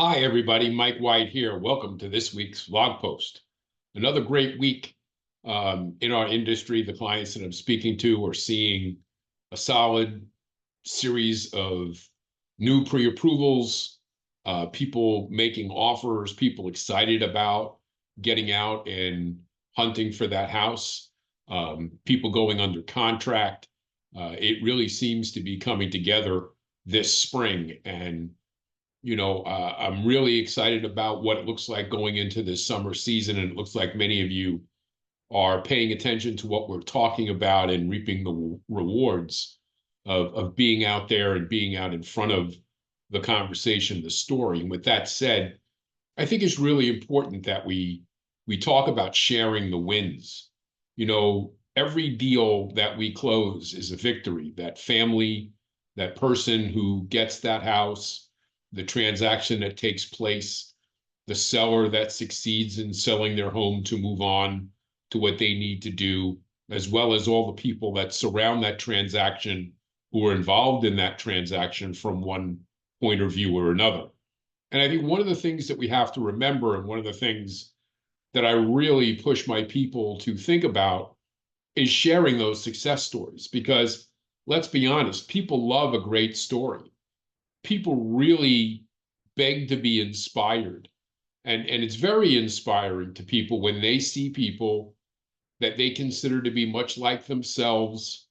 Hi, everybody. Mike White here. Welcome to this week's blog post. Another great week in our industry. The clients that I'm speaking to are seeing a solid series of new pre-approvals, people making offers, people excited about getting out and hunting for that house, people going under contract. It really seems to be coming together this spring. And I'm really excited about what it looks like going into this summer season. And it looks like many of you are paying attention to what we're talking about and reaping the rewards of being out there and being out in front of the conversation, the story. And with that said, I think it's really important that we talk about sharing the wins. Every deal that we close is a victory. That family, that person who gets that house, the transaction that takes place, the seller that succeeds in selling their home to move on to what they need to do, as well as all the people that surround that transaction who are involved in that transaction from one point of view or another. And I think one of the things that we have to remember, and one of the things that I really push my people to think about, is sharing those success stories. Because let's be honest, people love a great story. People really beg to be inspired. And it's very inspiring to people when they see people that they consider to be much like themselves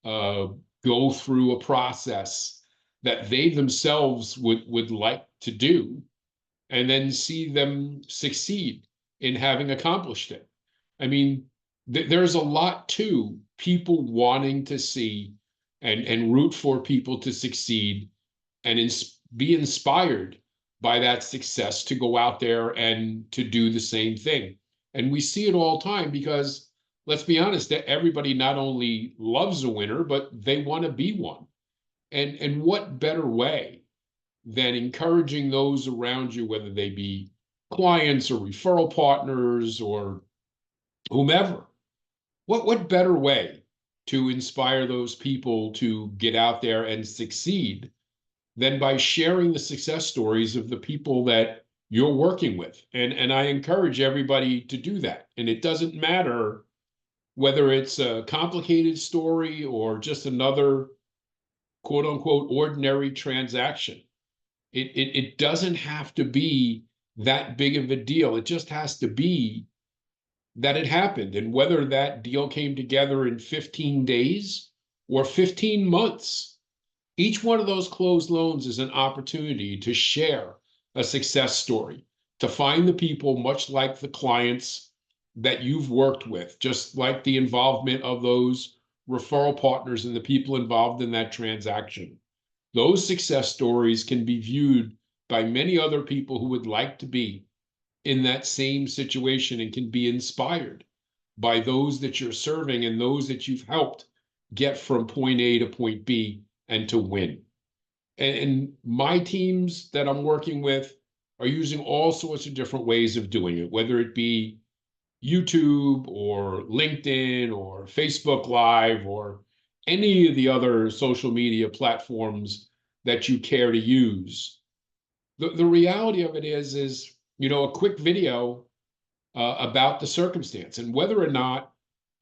go through a process that they themselves would like to do, and then see them succeed in having accomplished it. I mean, there's a lot to people wanting to see and root for people to succeed and be inspired by that success to go out there and to do the same thing. And we see it all the time because, let's be honest, that everybody not only loves a winner, but they want to be one. And what better way than encouraging those around you, whether they be clients or referral partners or whomever, what better way to inspire those people to get out there and succeed than by sharing the success stories of the people that you're working with. And I encourage everybody to do that. And it doesn't matter whether it's a complicated story or just another quote unquote ordinary transaction. It doesn't have to be that big of a deal. It just has to be that it happened. And whether that deal came together in 15 days or 15 months, each one of those closed loans is an opportunity to share a success story, to find the people, much like the clients that you've worked with, just like the involvement of those referral partners and the people involved in that transaction. Those success stories can be viewed by many other people who would like to be in that same situation and can be inspired by those that you're serving and those that you've helped get from point A to point B and to win. And my teams that I'm working with are using all sorts of different ways of doing it, whether it be YouTube or LinkedIn or Facebook Live or any of the other social media platforms that you care to use. The reality of it is a quick video about the circumstance, and whether or not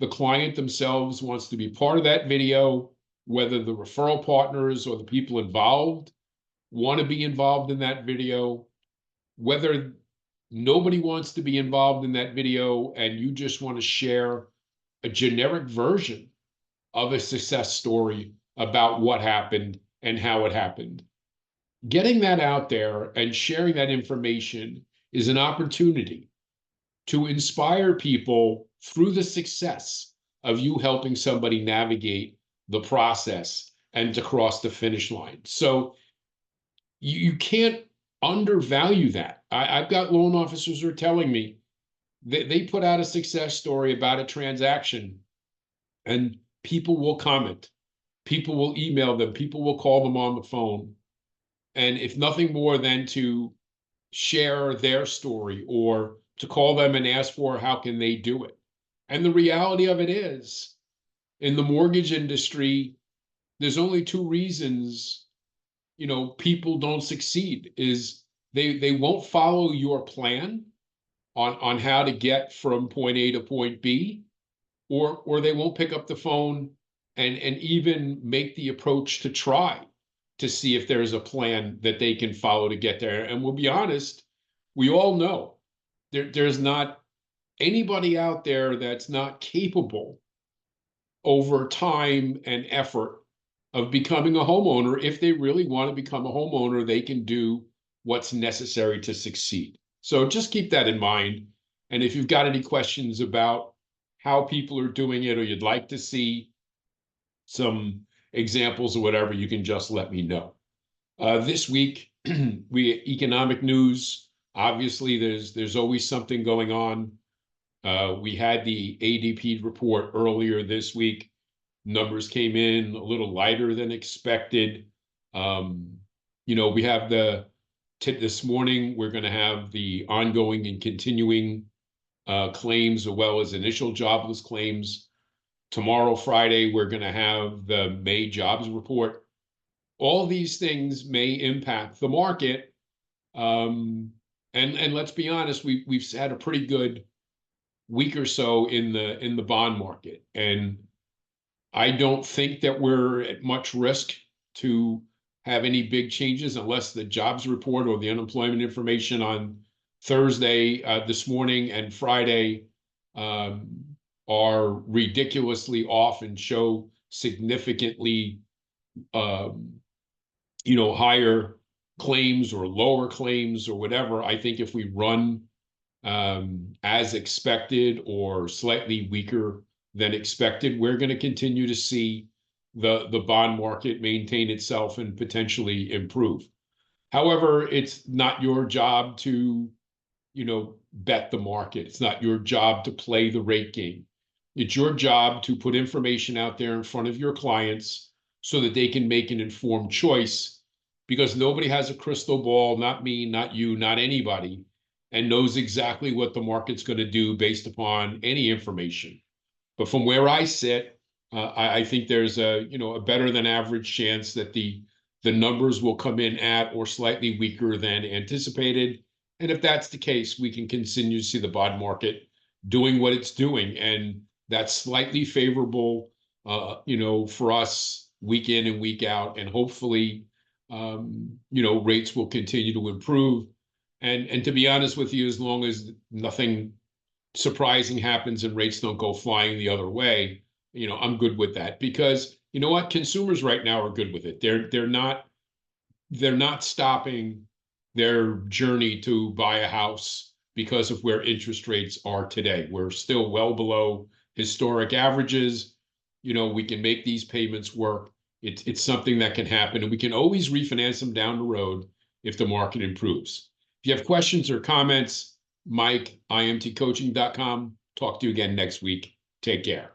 the client themselves wants to be part of that video, whether the referral partners or the people involved want to be involved in that video, whether nobody wants to be involved in that video and you just want to share a generic version of a success story about what happened and how it happened. Getting that out there and sharing that information is an opportunity to inspire people through the success of you helping somebody navigate the process and to cross the finish line. So you can't undervalue that. I've got loan officers who are telling me that they put out a success story about a transaction, and people will comment, people will email them, people will call them on the phone. And if nothing more than to share their story or to call them and ask for how can they do it. And the reality of it is, in the mortgage industry, there's only two reasons people don't succeed: is they won't follow your plan on how to get from point A to point B, or they won't pick up the phone and even make the approach to try to see if there's a plan that they can follow to get there. And we'll be honest, we all know there's not anybody out there that's not capable over time and effort of becoming a homeowner. If they really want to become a homeowner, they can do what's necessary to succeed. So just keep that in mind. And if you've got any questions about how people are doing it, or you'd like to see some examples or whatever, you can just let me know. This week, economic news. Obviously, there's always something going on. We had the ADP report earlier this week. Numbers came in a little lighter than expected. We have this morning, we're going to have the ongoing and continuing claims, as well as initial jobless claims. Tomorrow, Friday, we're going to have the May jobs report. All these things may impact the market. And let's be honest, we've had a pretty good week or so in the bond market. And I don't think that we're at much risk to have any big changes unless the jobs report or the unemployment information on Thursday, this morning, and Friday are ridiculously off and show significantly higher claims or lower claims or whatever. I think if we run as expected or slightly weaker than expected, we're going to continue to see the bond market maintain itself and potentially improve. However, it's not your job to, bet the market. It's not your job to play the rate game. It's your job to put information out there in front of your clients so that they can make an informed choice, because nobody has a crystal ball, not me, not you, not anybody, and knows exactly what the market's going to do based upon any information. But from where I sit, I think there's a better than average chance that the numbers will come in at or slightly weaker than anticipated. And if that's the case, we can continue to see the bond market doing what it's doing, and that's slightly favorable, for us week in and week out. And hopefully, rates will continue to improve. And to be honest with you, as long as nothing surprising happens and rates don't go flying the other way, I'm good with that, because you know what? Consumers right now are good with it. They're not stopping their journey to buy a house because of where interest rates are today. We're still well below historic averages. We can make these payments work. It's something that can happen, and we can always refinance them down the road if the market improves. If you have questions or comments, Mike, imtcoaching.com. Talk to you again next week. Take care.